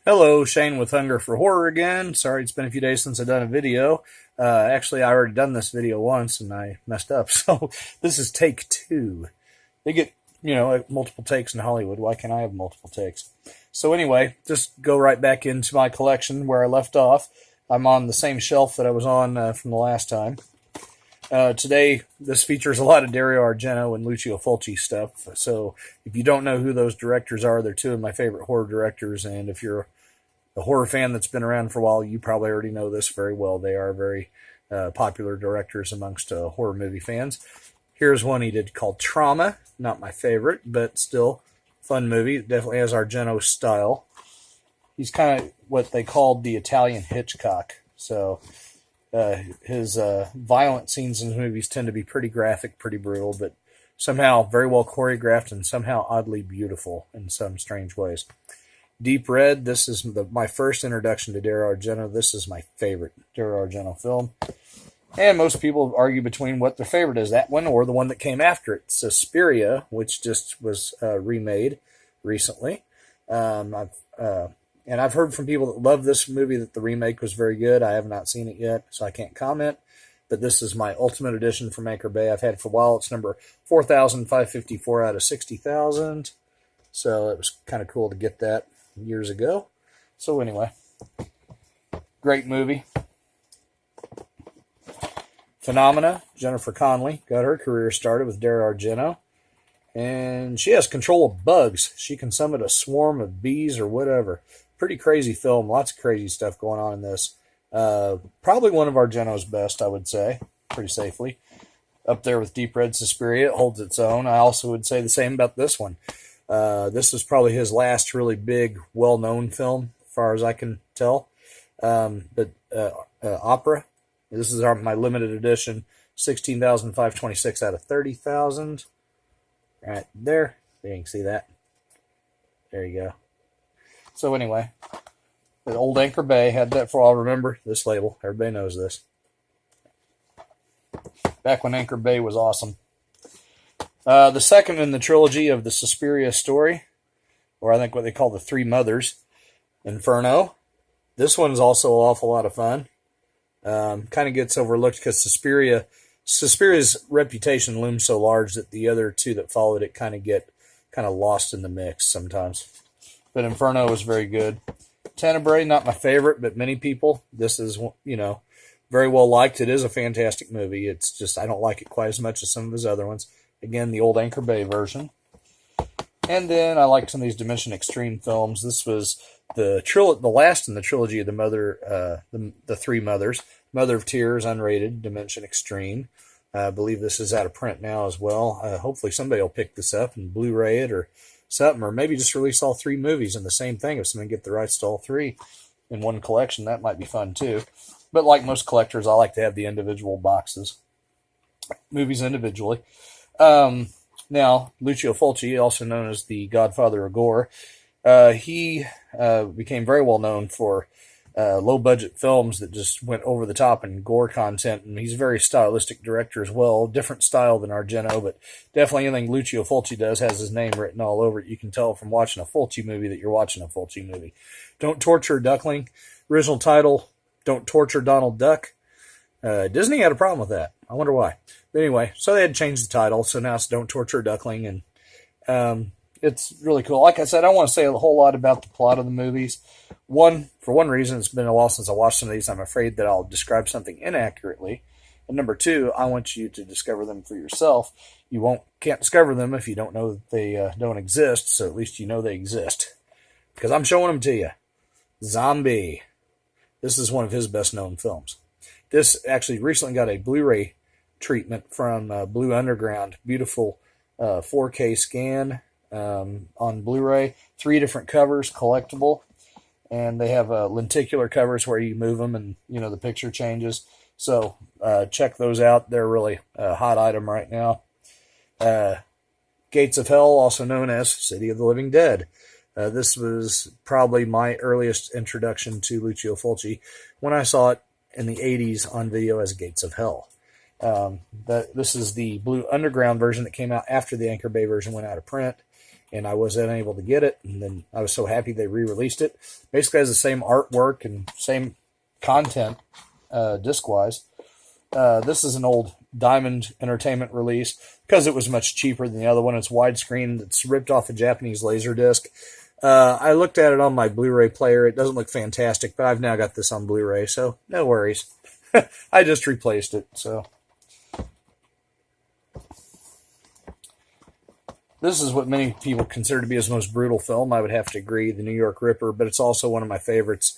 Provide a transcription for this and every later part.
Hello, Shane with Hunger for Horror again. Sorry, it's been a few days since I've done a video. Actually, I already done this video once and I messed up, so this is take two. They get, like multiple takes in Hollywood. Why can't I have multiple takes? So anyway, just go right back into my collection where I left off. I'm on the same shelf that I was on from the last time. Today, this features a lot of Dario Argento and Lucio Fulci stuff. So if you don't know who those directors are, they're two of my favorite horror directors. And if you're a horror fan that's been around for a while, you probably already know this very well. They are very popular directors amongst horror movie fans. Here's one he did called Trauma. Not my favorite, but still fun movie. It definitely has Argento style. He's kind of what they called the Italian Hitchcock. So his violent scenes in his movies tend to be pretty graphic, pretty brutal, but somehow very well choreographed and somehow oddly beautiful in some strange ways. Deep Red, this is my first introduction to Dario Argento. This is my favorite Dario Argento film. And most people argue between what their favorite is, that one or the one that came after it, Suspiria, which just was remade recently. I've heard from people that love this movie that the remake was very good. I have not seen it yet, so I can't comment. But this is my ultimate edition from Anchor Bay. I've had it for a while. It's number 4,554 out of 60,000. So it was kind of cool to get that years ago. So anyway, great movie. Phenomena, Jennifer Connelly got her career started with Dario Argento. And she has control of bugs. She can summon a swarm of bees or whatever. Pretty crazy film. Lots of crazy stuff going on in this. Probably one of Argento's best, I would say, pretty safely. Up there with Deep Red, Suspiria. It holds its own. I also would say the same about this one. This is probably his last really big, well-known film, as far as I can tell. Opera. This is my limited edition, 16,526 out of 30,000. Right there. You can see that. There you go. So anyway, the old Anchor Bay had that for all. Remember this label. Everybody knows this. Back when Anchor Bay was awesome. The second in the trilogy of the Suspiria story, or I think what they call the Three Mothers, Inferno. This one's also an awful lot of fun. Kind of gets overlooked because Suspiria's reputation looms so large that the other two that followed it kind of lost in the mix sometimes. But Inferno was very good. Tenebrae, not my favorite, but many people. This is, very well liked. It is a fantastic movie. It's just I don't like it quite as much as some of his other ones. Again, the old Anchor Bay version. And then I like some of these Dimension Extreme films. This was the last in the trilogy of the Three Mothers. Mother of Tears, unrated, Dimension Extreme. I believe this is out of print now as well. Hopefully somebody will pick this up and Blu-ray it or something, or maybe just release all three movies in the same thing. If someone get the rights to all three in one collection, that might be fun too. But like most collectors, I like to have the individual boxes, movies individually. Now, Lucio Fulci, also known as the Godfather of Gore, he became very well known for low-budget films that just went over the top in gore content, and he's a very stylistic director as well. Different style than Argento, but definitely anything Lucio Fulci does has his name written all over it. You can tell from watching a Fulci movie that you're watching a Fulci movie. Don't Torture a Duckling. Original title, Don't Torture Donald Duck. Disney had a problem with that. I wonder why. But anyway, so they had to change the title, so now it's Don't Torture a Duckling, and it's really cool. Like I said, I don't want to say a whole lot about the plot of the movies. For one reason, it's been a while since I watched some of these. I'm afraid that I'll describe something inaccurately. And number two, I want you to discover them for yourself. You can't discover them if you don't know that they don't exist, so at least you know they exist. Because I'm showing them to you. Zombie. This is one of his best-known films. This actually recently got a Blu-ray treatment from Blue Underground. Beautiful 4K scan on Blu-ray. 3 different covers, collectible. And they have lenticular covers where you move them and, the picture changes. So check those out. They're really a hot item right now. Gates of Hell, also known as City of the Living Dead. This was probably my earliest introduction to Lucio Fulci when I saw it in the 80s on video as Gates of Hell. This is the Blue Underground version that came out after the Anchor Bay version went out of print. and I wasn't able to get it. And then I was so happy they re-released it. Basically has the same artwork and same content disc-wise. This is an old Diamond Entertainment release because it was much cheaper than the other one. It's widescreen. It's ripped off a Japanese Laserdisc. I looked at it on my Blu-ray player. It doesn't look fantastic, but I've now got this on Blu-ray, so no worries. I just replaced it, so. This is what many people consider to be his most brutal film. I would have to agree, The New York Ripper, but it's also one of my favorites.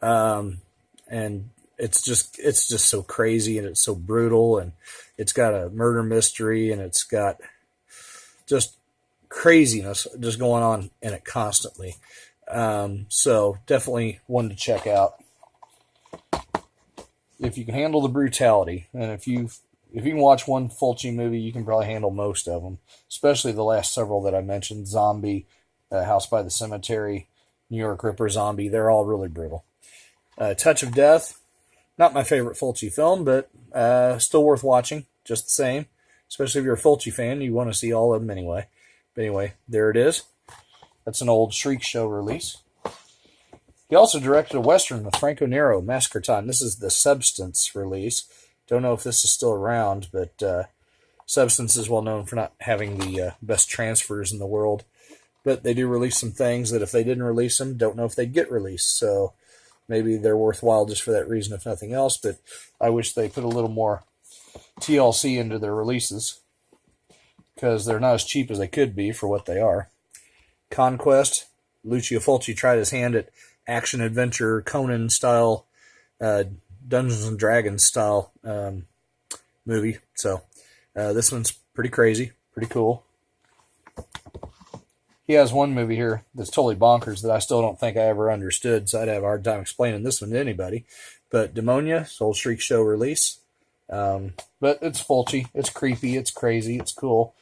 And it's just so crazy, and it's so brutal, and it's got a murder mystery, and it's got just craziness just going on in it constantly. So definitely one to check out if you can handle the brutality. And if you can watch one Fulci movie, you can probably handle most of them, especially the last several that I mentioned: Zombie, House by the Cemetery, New York Ripper, Zombie. They're all really brutal. Touch of Death, not my favorite Fulci film, but still worth watching just the same, especially if you're a Fulci fan. You want to see all of them anyway. But anyway, there it is. That's an old Shriek Show release. He also directed a Western with Franco Nero, Massacre Time. This is the Substance release. Don't know if this is still around, but Substance is well known for not having the best transfers in the world. But they do release some things that if they didn't release them, don't know if they'd get released. So maybe they're worthwhile just for that reason, if nothing else. But I wish they put a little more TLC into their releases, because they're not as cheap as they could be for what they are. Conquest, Lucio Fulci tried his hand at action-adventure, Conan-style, Dungeons and Dragons-style movie. So this one's pretty crazy, pretty cool. He has one movie here that's totally bonkers that I still don't think I ever understood, so I'd have a hard time explaining this one to anybody. But Demonia, old Shriek Show release. But it's Fulci. It's creepy. It's crazy. It's cool.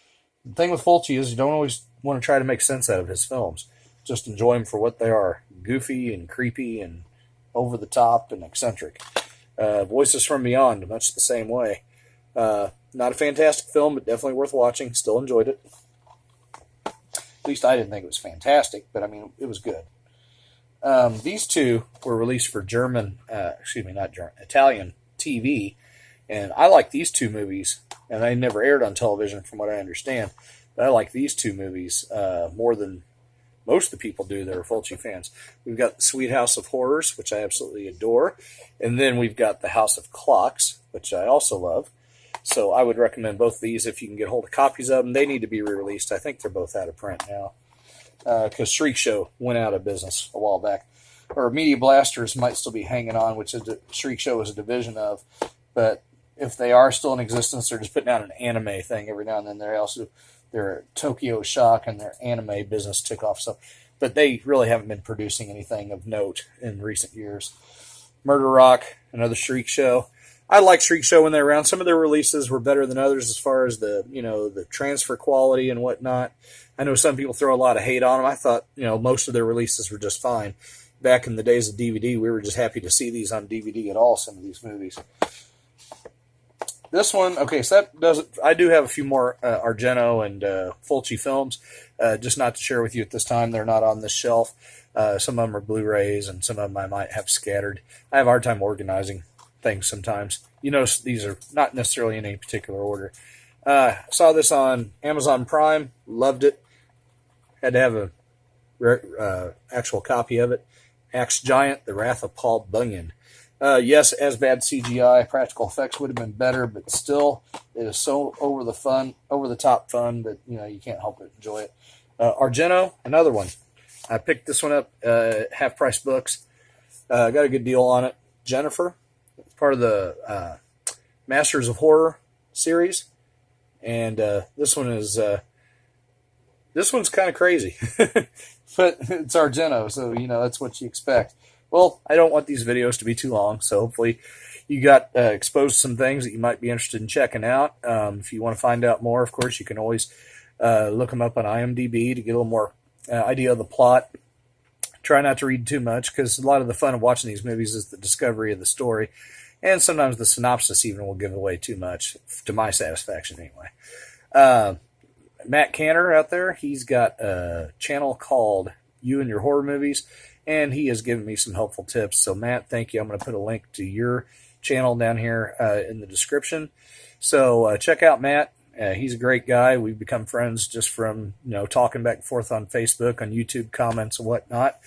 The thing with Fulci is you don't always want to try to make sense out of his films. Just enjoy them for what they are. Goofy and creepy and over the top and eccentric. Voices from Beyond, much the same way. Not a fantastic film, but definitely worth watching. Still enjoyed it. At least I didn't think it was fantastic, but I mean, it was good. These two were released for Italian TV. And I like these two movies, and they never aired on television from what I understand. But I like these two movies more than most of the people do that are Fulci fans. We've got The Sweet House of Horrors, which I absolutely adore. And then we've got The House of Clocks, which I also love. So I would recommend both of these if you can get hold of copies of them. They need to be re-released. I think they're both out of print now, because Shriek Show went out of business a while back. Or Media Blasters might still be hanging on, which is Shriek Show is a division of. But if they are still in existence, they're just putting out an anime thing every now and then. They're also their Tokyo Shock and their anime business took off. So, but they really haven't been producing anything of note in recent years. Murder Rock, another Shriek Show. I like Shriek Show when they're around. Some of their releases were better than others as far as the transfer quality and whatnot. I know some people throw a lot of hate on them. I thought most of their releases were just fine. Back in the days of DVD, we were just happy to see these on DVD at all. Some of these movies. This one, okay, so that doesn't. I do have a few more Argento and Fulci films, just not to share with you at this time. They're not on this shelf. Some of them are Blu-rays, and some of them I might have scattered. I have a hard time organizing things sometimes. These are not necessarily in any particular order. Saw this on Amazon Prime. Loved it. Had to have a actual copy of it. Axe Giant: The Wrath of Paul Bunyan. Yes, as bad CGI, practical effects would have been better, but still, it is so over the top fun that you can't help but enjoy it. Argento, another one. I picked this one up at Half Price Books. Got a good deal on it. Jennifer, part of the Masters of Horror series, and this one's kind of crazy, but it's Argento, so that's what you expect. Well, I don't want these videos to be too long, so hopefully you got exposed to some things that you might be interested in checking out. If you want to find out more, of course, you can always look them up on IMDb to get a little more idea of the plot. Try not to read too much, because a lot of the fun of watching these movies is the discovery of the story, and sometimes the synopsis even will give away too much, to my satisfaction anyway. Matt Cantor out there, he's got a channel called You and Your Horror Movies, and he has given me some helpful tips. So, Matt, thank you. I'm going to put a link to your channel down here in the description. So check out Matt. He's a great guy. We've become friends just from talking back and forth on Facebook, on YouTube comments and whatnot.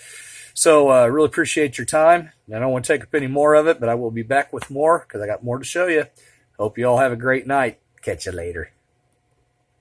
So really appreciate your time. I don't want to take up any more of it, but I will be back with more because I got more to show you. Hope you all have a great night. Catch you later.